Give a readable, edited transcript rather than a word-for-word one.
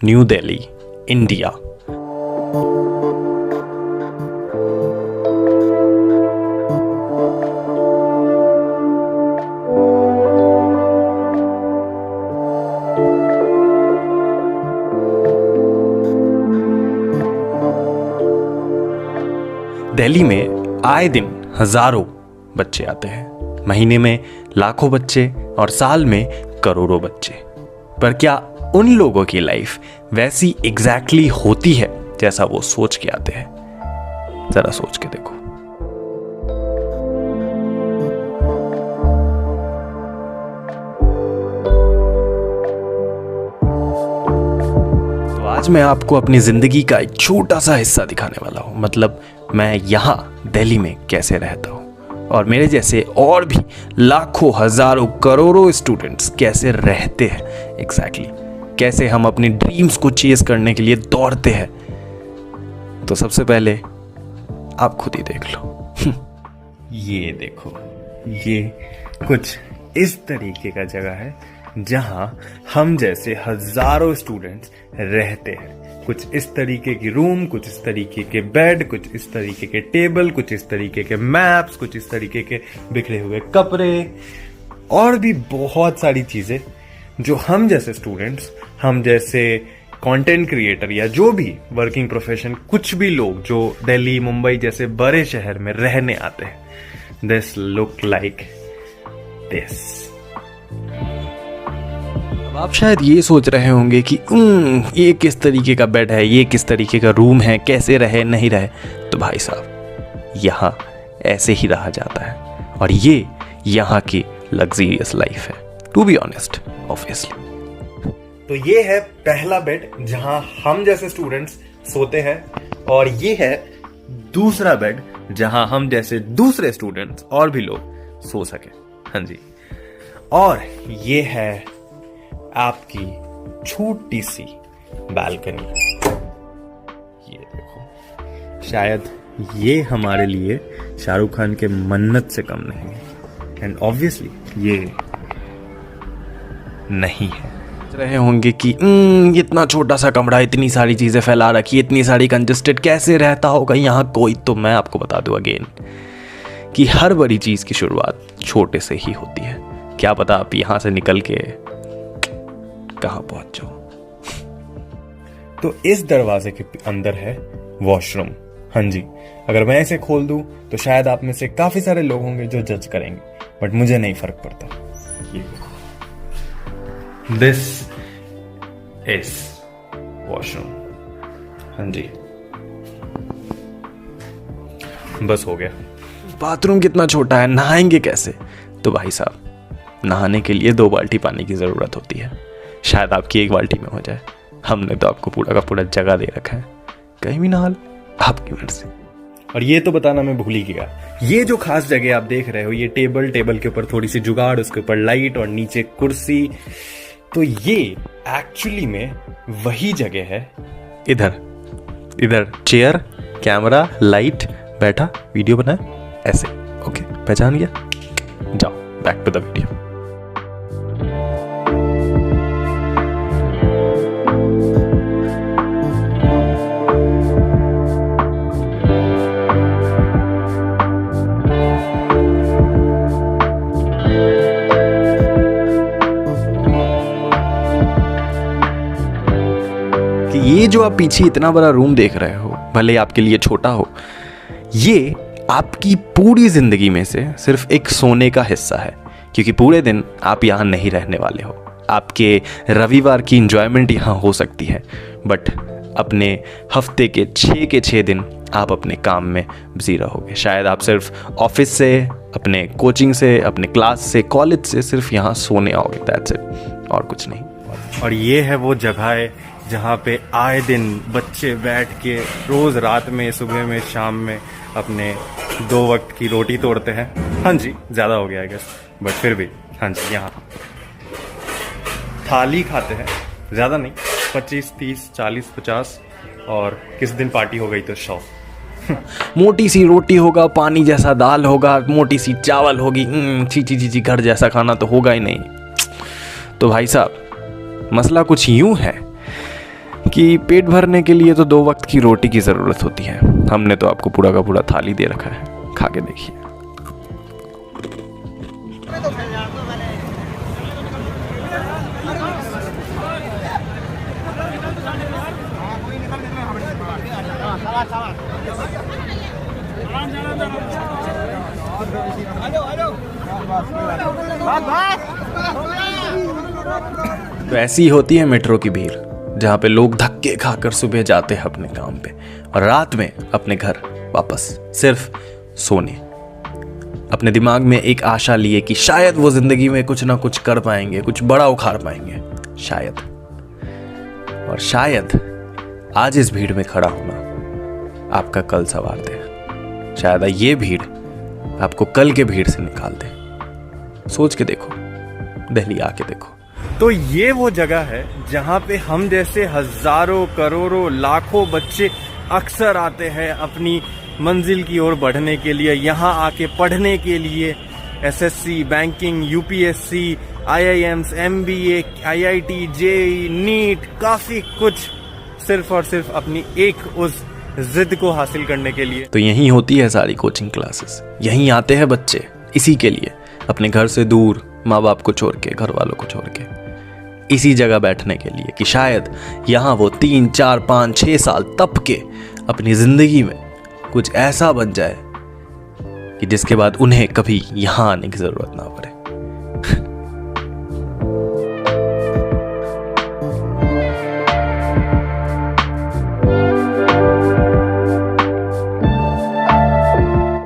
New Delhi, India. Delhi में आए दिन हजारों बच्चे आते हैं, महीने में लाखों बच्चे और साल में करोड़ों बच्चे। पर क्या उन लोगों की लाइफ वैसी एग्जैक्टली होती है जैसा वो सोच के आते हैं? जरा सोच के देखो। तो आज मैं आपको अपनी जिंदगी का एक छोटा सा हिस्सा दिखाने वाला हूं, मतलब मैं यहां दिल्ली में कैसे रहता हूं और मेरे जैसे और भी लाखों हजारों करोड़ों स्टूडेंट्स कैसे रहते हैं एग्जैक्टली, कैसे हम अपने ड्रीम्स को चेस करने के लिए दौड़ते हैं। तो सबसे पहले आप खुद ही देख लो। ये देखो, ये कुछ इस तरीके का जगह है जहां हम जैसे हजारों स्टूडेंट्स रहते हैं। कुछ इस तरीके की रूम, कुछ इस तरीके के बेड, कुछ इस तरीके के टेबल, कुछ इस तरीके के मैप्स, कुछ इस तरीके के बिखरे हुए कपड़े और भी बहुत सारी चीजें जो हम जैसे स्टूडेंट्स, हम जैसे कंटेंट क्रिएटर या जो भी वर्किंग प्रोफेशन, कुछ भी लोग जो दिल्ली, मुंबई जैसे बड़े शहर में रहने आते हैं, दिस लुक लाइक दिस। आप शायद ये सोच रहे होंगे कि ये किस तरीके का बेड है, ये किस तरीके का रूम है, कैसे रहे नहीं रहे। तो भाई साहब, यहाँ ऐसे ही रहा जाता है और ये यहाँ की लग्जरियस लाइफ है, टू बी ऑनेस्ट, ऑब्वियसली। तो ये है पहला बेड जहां हम जैसे स्टूडेंट्स सोते हैं और ये है दूसरा बेड जहां हम जैसे दूसरे स्टूडेंट्स और भी लोग सो सके। हाँ जी। और ये है आपकी छोटी सी बालकनी। ये देखो, शायद ये हमारे लिए शाहरुख खान के मन्नत से कम नहीं है। एंड ऑब्वियसली ये नहीं है। रहे होंगे कि इतना छोटा सा कमरा, इतनी सारी चीजें फैला रखी, इतनी सारी कंजेस्टेड, कैसे रहता होगा यहाँ कोई। तो मैं आपको बता दूं अगेन कि हर बड़ी चीज की शुरुआत छोटे से ही होती है। क्या पता आप यहां से निकल के कहां पहुंच जाओ। तो इस दरवाजे के अंदर है वॉशरूम। हाँ जी, अगर मैं इसे खोल दूं तो शायद आप में से काफी सारे लोग होंगे जो जज करेंगे, बट मुझे नहीं फर्क पड़ता। ये दिस इज वॉशरूम। हाँ जी, बस हो गया। बाथरूम कितना छोटा है, नहाएंगे कैसे? तो भाई साहब, नहाने के लिए 2 बाल्टी पानी की जरूरत होती है। शायद आपकी 1 बाल्टी में हो जाए। हमने तो आपको पूरा का पूरा जगह दे रखा है, कहीं भी नहा लो, आपकी मर्जी। और ये तो बताना मैं भूल ही गया, ये जो खास जगह आप देख रहे हो, ये टेबल के ऊपर थोड़ी सी जुगाड़, उसके ऊपर लाइट और नीचे कुर्सी, तो ये एक्चुअली में वही जगह है। इधर चेयर, कैमरा, लाइट, बैठा वीडियो बनाए ऐसे। ओके, पहचान गया? जाओ बैक टू द वीडियो। ये जो आप पीछे इतना बड़ा रूम देख रहे हो, भले आपके लिए छोटा हो, ये आपकी पूरी जिंदगी में से सिर्फ एक सोने का हिस्सा है, क्योंकि पूरे दिन आप यहाँ नहीं रहने वाले हो। आपके रविवार की इंजॉयमेंट यहाँ हो सकती है, बट अपने हफ्ते के 6 दिन आप अपने काम में बिजी रहोगे। शायद आप सिर्फ ऑफिस से, अपने कोचिंग से, अपने क्लास से, कॉलेज से सिर्फ यहाँ सोने आओगे, दैट्स इट, और कुछ नहीं। और ये है वो जगह है जहाँ पे आए दिन बच्चे बैठ के रोज रात में, सुबह में, शाम में अपने 2 वक्त की रोटी तोड़ते हैं। हाँ जी, ज्यादा हो गया है गेस, बट फिर भी हाँ जी, यहाँ थाली खाते हैं, ज्यादा नहीं, 25, 30, 40, 50, और किस दिन पार्टी हो गई तो 100। मोटी सी रोटी होगा, पानी जैसा दाल होगा, मोटी सी चावल होगी, ची घर जैसा खाना तो होगा ही नहीं। तो भाई साहब, मसला कुछ यूं है कि पेट भरने के लिए तो 2 वक्त की रोटी की ज़रूरत होती है। हमने तो आपको पूरा का पूरा थाली दे रखा है, खा के देखिए। तो ऐसी होती है मेट्रो की भीड़, जहाँ पे लोग धक्के खाकर सुबह जाते हैं अपने काम पे और रात में अपने घर वापस सिर्फ सोने, अपने दिमाग में एक आशा लिए कि शायद वो जिंदगी में कुछ ना कुछ कर पाएंगे, कुछ बड़ा उखाड़ पाएंगे, शायद। और शायद आज इस भीड़ में खड़ा होना आपका कल संवार दे। शायद ये भीड़ आपको कल के भीड़ से निकाल दे। सोच के देखो, दिल्ली आके देखो। तो ये वो जगह है जहाँ पे हम जैसे हजारों करोड़ों लाखों बच्चे अक्सर आते हैं अपनी मंजिल की ओर बढ़ने के लिए, यहाँ आके पढ़ने के लिए। SSC, banking, UPSC, IIMs, MBA, IIT, JEE, NEET, काफी कुछ सिर्फ और सिर्फ अपनी एक उस जिद को हासिल करने के लिए। तो यहीं होती है सारी कोचिंग क्लासेस, यहीं आते हैं बच्चे इसी के लिए, अपने घर से दूर, माँ बाप को छोड़ के, घर वालों को छोड़ के, इसी जगह बैठने के लिए कि शायद यहाँ वो 3, 4, 5, 6 साल तप के अपनी जिंदगी में कुछ ऐसा बन जाए कि जिसके बाद उन्हें कभी यहाँ आने की जरूरत ना पड़े।